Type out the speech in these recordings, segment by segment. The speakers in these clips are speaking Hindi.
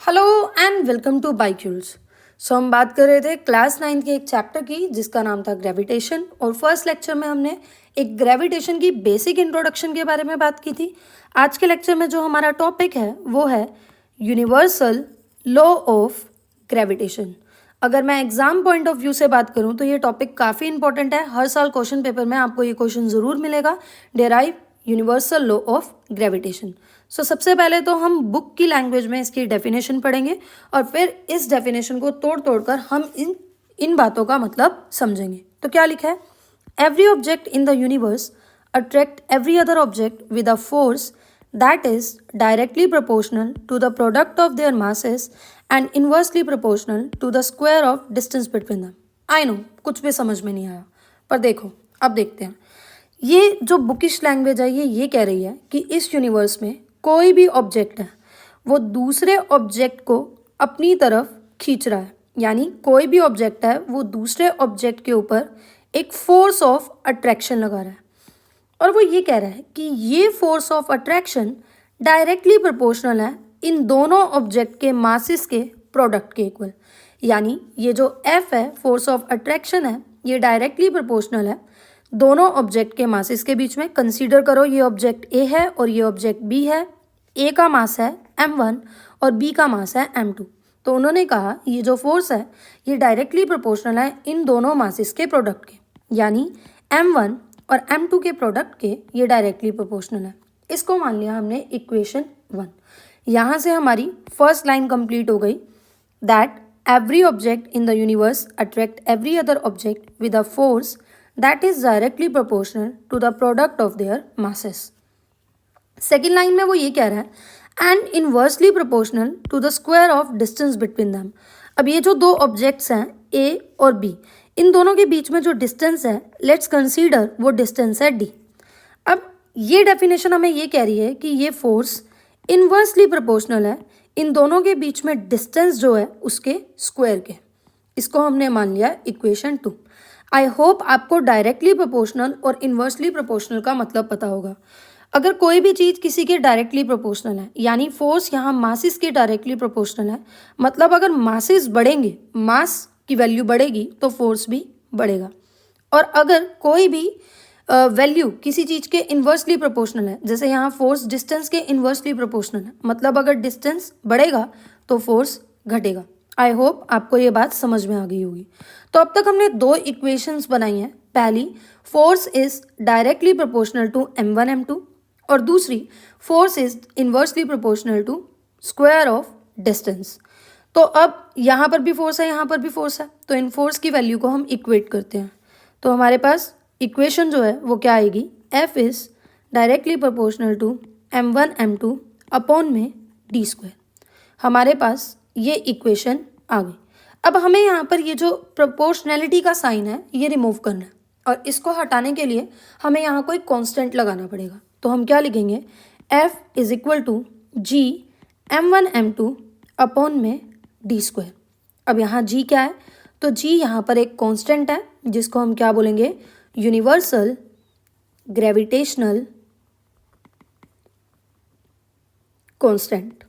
हेलो एंड वेलकम टू बाइक्यूल्स। हम बात कर रहे थे क्लास 9 के एक चैप्टर की जिसका नाम था ग्रेविटेशन। और फर्स्ट लेक्चर में हमने एक ग्रेविटेशन की बेसिक इंट्रोडक्शन के बारे में बात की थी। आज के लेक्चर में जो हमारा टॉपिक है वो है यूनिवर्सल लॉ ऑफ ग्रेविटेशन। अगर मैं एग्जाम पॉइंट ऑफ व्यू से बात करूं तो ये टॉपिक काफ़ी इंपॉर्टेंट है। हर साल क्वेश्चन पेपर में आपको ये क्वेश्चन ज़रूर मिलेगा, derive universal law of gravitation. सबसे पहले तो हम बुक की लैंग्वेज में इसकी डेफिनेशन पढ़ेंगे और फिर इस डेफिनेशन को तोड़ तोड़कर हम इन बातों का मतलब समझेंगे। तो क्या लिखा है? Every object in the universe attract every other object with a force that is directly proportional to the product of their masses and inversely proportional to the square of distance between them. I know कुछ भी समझ में नहीं आया, पर देखो अब देखते हैं। ये जो बुकिश लैंग्वेज है ये कह रही है कि इस यूनिवर्स में कोई भी ऑब्जेक्ट है वो दूसरे ऑब्जेक्ट को अपनी तरफ खींच रहा है, यानी कोई भी ऑब्जेक्ट है वो दूसरे ऑब्जेक्ट के ऊपर एक फोर्स ऑफ अट्रैक्शन लगा रहा है। और वो ये कह रहा है कि ये force of attraction directly proportional है इन दोनों ऑब्जेक्ट के मासेस के प्रोडक्ट के इक्वल। यानी ये जो एफ है, फोर्स ऑफ अट्रैक्शन है, ये डायरेक्टली प्रोपोर्शनल है दोनों ऑब्जेक्ट के मासेस के बीच में। कंसीडर करो ये ऑब्जेक्ट ए है और ये ऑब्जेक्ट बी है। ए का मास है m1 और बी का मास है m2। तो उन्होंने कहा ये जो फोर्स है ये डायरेक्टली प्रोपोर्शनल है इन दोनों मासेस के प्रोडक्ट के, यानी m1 और m2 के प्रोडक्ट के ये डायरेक्टली प्रोपोर्शनल है। इसको मान लिया हमने इक्वेशन 1। यहाँ से हमारी फर्स्ट लाइन कंप्लीट हो गई, that every object in the universe attract every other object with a force that is directly proportional to the product of their masses. Second line में वो ये कह रहा है and inversely proportional to the square of distance between them. अब ये जो दो ऑब्जेक्ट्स हैं ए और बी, इन दोनों के बीच में जो डिस्टेंस है, लेट्स कंसीडर वो डिस्टेंस है डी। अब ये डेफिनेशन हमें ये कह रही है कि ये फोर्स इनवर्सली प्रोपोर्शनल है इन दोनों के बीच में डिस्टेंस जो है उसके स्क्वायर के। इसको हमने मान लिया इक्वेशन 2। आई होप आपको डायरेक्टली प्रोपोर्शनल और इनवर्सली प्रोपोर्शनल का मतलब पता होगा। अगर कोई भी चीज़ किसी के डायरेक्टली प्रोपोर्शनल है, यानी फोर्स यहाँ मासेस के डायरेक्टली प्रोपोर्शनल है, मतलब अगर मासेस बढ़ेंगे, मास की वैल्यू बढ़ेगी तो फोर्स भी बढ़ेगा। और अगर कोई भी वैल्यू किसी चीज़ के इन्वर्सली प्रोपोर्शनल है, जैसे यहाँ फोर्स डिस्टेंस के इन्वर्सली प्रोपोर्शनल है, मतलब अगर डिस्टेंस बढ़ेगा तो फोर्स घटेगा। आई होप आपको ये बात समझ में आ गई होगी। तो अब तक हमने दो इक्वेशंस बनाई हैं। पहली, force is directly proportional to m1 m2, और दूसरी, force is inversely proportional to square of distance. तो अब यहाँ पर भी फोर्स है, यहाँ पर भी फोर्स है, तो इन फोर्स की वैल्यू को हम इक्वेट करते हैं। तो हमारे पास इक्वेशन जो है वो क्या आएगी? F is directly proportional to m1 m2 upon में डी स्क्वायर। हमारे पास ये इक्वेशन आ गई। अब हमें यहाँ पर ये जो प्रोपोर्शनैलिटी का साइन है ये रिमूव करना है, और इसको हटाने के लिए हमें यहाँ कोई कांस्टेंट लगाना पड़ेगा। तो हम क्या लिखेंगे? F is equal to G m1 m2 upon में डी स्क्वायर। अब यहाँ g क्या है? तो g यहाँ पर एक कांस्टेंट है जिसको हम क्या बोलेंगे? Universal gravitational constant.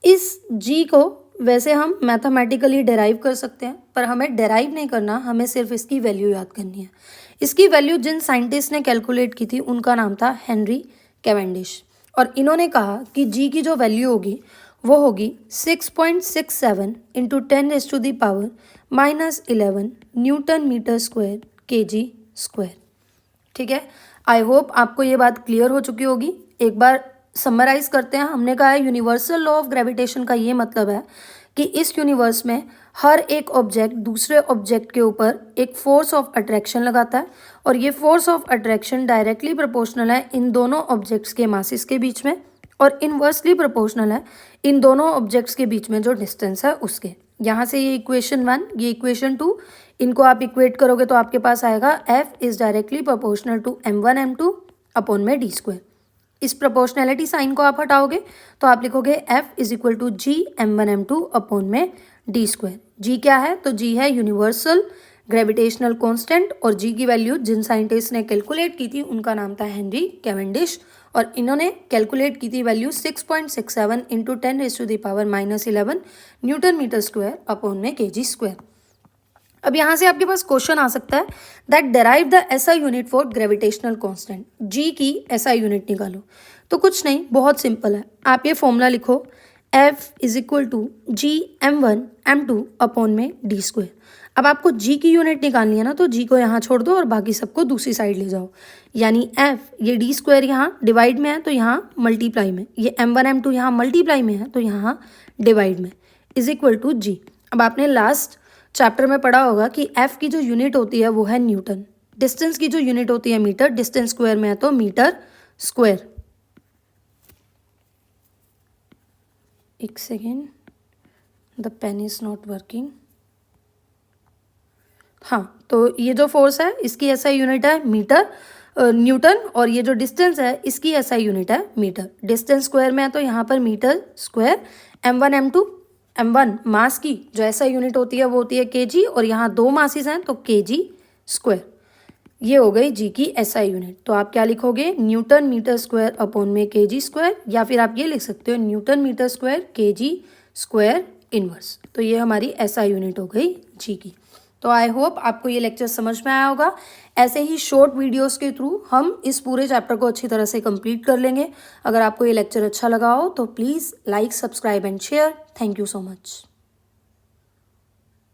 इस g को वैसे हम मैथमेटिकली डेराइव कर सकते हैं, पर हमें डेराइव नहीं करना, हमें सिर्फ इसकी वैल्यू याद करनी है। इसकी वैल्यू जिन साइंटिस्ट ने कैलकुलेट की थी उनका नाम था हेनरी कैवेंडिश, और इन्होंने कहा कि g की जो वैल्यू होगी वो होगी 6.67 into 10⁻⁻11 newton metre square kg square. ठीक है, आई होप आपको ये बात क्लियर हो चुकी होगी। एक बार समराइज करते हैं। हमने कहा है यूनिवर्सल लॉ ऑफ ग्रेविटेशन का ये मतलब है कि इस यूनिवर्स में हर एक ऑब्जेक्ट दूसरे ऑब्जेक्ट के ऊपर एक फोर्स ऑफ अट्रैक्शन लगाता है, और ये force of attraction directly proportional है इन दोनों ऑब्जेक्ट्स के मासेस के बीच में, और इनवर्सली प्रोपोर्शनल है इन दोनों ऑब्जेक्ट्स के बीच में जो डिस्टेंस है उसके। यहाँ से ये इक्वेशन 1, ये इक्वेशन 2, इनको आप इक्वेट करोगे तो आपके पास आएगा F is directly proportional to m1 m2 upon में डी स्क्वायर। इस प्रोपोर्शनैलिटी साइन को आप हटाओगे तो आप लिखोगे F is equal to G m1 m2 upon में डी स्क्वायर। जी क्या है? तो जी है यूनिवर्सल ग्रेविटेशनल कांस्टेंट, और जी की वैल्यू जिन साइंटिस्ट ने कैलकुलेट की थी उनका नाम था हेनरी कैवेंडिश, और इन्होंने कैलकुलेट की थी value 6.67 into 10⁻⁻11 newton metre square upon में केजी स्क्वायर। अब यहाँ से आपके पास क्वेश्चन आ सकता है that derive the SI unit for gravitational constant, G की एसआई यूनिट निकालो। तो कुछ नहीं, बहुत सिंपल है, आप ये फॉर्मूला लिखो F is equal to G m1 m2 upon में डी स्क्वायर। अब आपको जी की यूनिट निकालनी है ना, तो जी को यहाँ छोड़ दो और बाकी सबको दूसरी साइड ले जाओ, यानी F ये डी स्क्वायर यहाँ डिवाइड में है तो यहाँ मल्टीप्लाई में, ये m1 m2 यहाँ मल्टीप्लाई में है तो यहाँ डिवाइड में, इज इक्वल टू जी। अब आपने लास्ट चैप्टर में पढ़ा होगा कि एफ की जो यूनिट होती है वो है न्यूटन, डिस्टेंस की जो यूनिट होती है मीटर, डिस्टेंस स्क्वायर में है तो मीटर स्क्वायर। एक second, the pen is not working. हाँ, तो ये जो फोर्स है इसकी एसआई यूनिट है मीटर न्यूटन, और ये जो डिस्टेंस है इसकी एसआई यूनिट है मीटर। डिस्टेंस स्क्वायर में है तो यहाँ पर metre square. m1 m2 m1 मास की जो एसआई यूनिट होती है वो होती है केजी, और यहाँ दो मासेस हैं तो केजी स्क्वायर। ये हो गई जी की एसआई यूनिट। तो आप क्या लिखोगे, न्यूटन मीटर स्क्वायर अपॉन में केजी स्क्वायर, या फिर आप ये लिख सकते हो newton metre square kg square inverse. तो ये हमारी एसआई यूनिट हो गई जी की। तो आई होप आपको ये लेक्चर समझ में आया होगा। ऐसे ही शॉर्ट वीडियोस के थ्रू हम इस पूरे चैप्टर को अच्छी तरह से कंप्लीट कर लेंगे। अगर आपको ये लेक्चर अच्छा लगा हो तो please like, subscribe and share. Thank you so much.